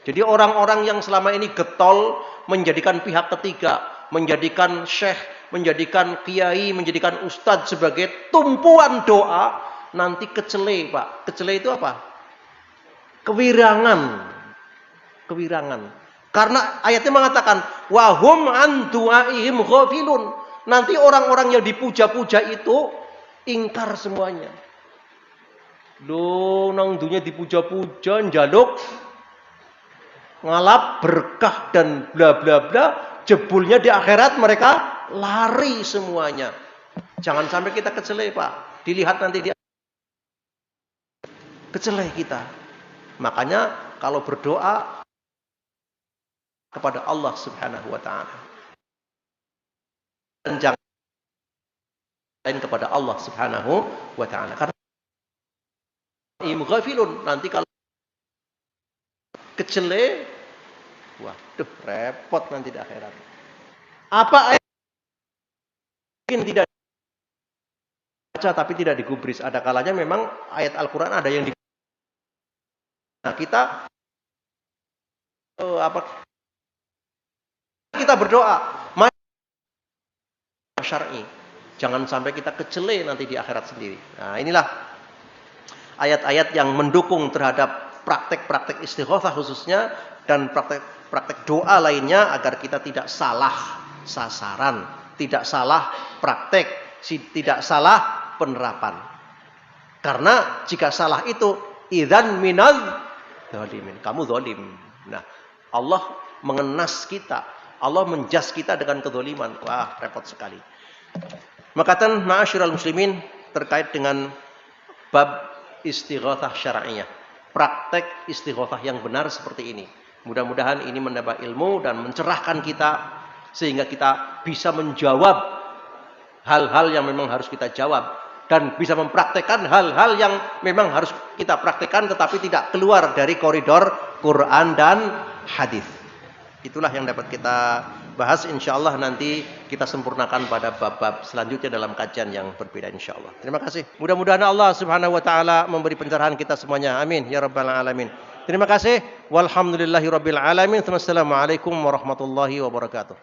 Jadi orang-orang yang selama ini getol menjadikan pihak ketiga, menjadikan syekh, menjadikan kiai, menjadikan ustadz sebagai tumpuan doa, nanti kecele, Pak. Kecele itu apa? Kewirangan. Kewirangan. Karena ayatnya mengatakan wahum an du'aihim ghafilun. Nanti orang-orang yang dipuja-puja itu ingkar semuanya. Loh, nang dunia dipuja-puja, njaluk ngalap berkah dan bla bla bla, jebulnya di akhirat mereka lari semuanya. Jangan sampai kita kecele, Pak. Dilihat nanti dia kecele kita. Makanya kalau berdoa kepada Allah Subhanahu wa taala, dan jangan lain kepada Allah Subhanahu wa taala. Karena ghafilun, nanti kalau kecele, waduh repot nanti di akhirat. Apa ayat mungkin tidak baca tapi tidak digubris. Ada kalanya memang ayat Al-Qur'an ada yang nah, kita kita berdoa syar'i. Jangan sampai kita kecele nanti di akhirat sendiri. Nah, inilah ayat-ayat yang mendukung terhadap praktek-praktek istighotsah khususnya, dan praktek-praktek doa lainnya agar kita tidak salah sasaran, tidak salah praktek, tidak salah penerapan. Karena jika salah itu idzan minal dzalimin, kamu zalim. Nah, Allah mengenas kita, Allah menjas kita dengan kedzaliman. Wah, repot sekali. Makatan ma'asyiral muslimin, terkait dengan bab istighotsah syar'iyah, praktek istighotsah yang benar seperti ini. Mudah-mudahan ini menambah ilmu dan mencerahkan kita sehingga kita bisa menjawab hal-hal yang memang harus kita jawab dan bisa mempraktekkan hal-hal yang memang harus kita praktekkan tetapi tidak keluar dari koridor Quran dan hadis. Itulah yang dapat kita bahas, insyaallah nanti kita sempurnakan pada bab-bab selanjutnya dalam kajian yang berbeda insyaallah. Terima kasih. Mudah-mudahan Allah Subhanahu wa taala memberi pencerahan kita semuanya. Amin ya rabbal alamin. Terima kasih. Walhamdulillahirabbil alamin. Wassalamualaikum warahmatullahi wabarakatuh.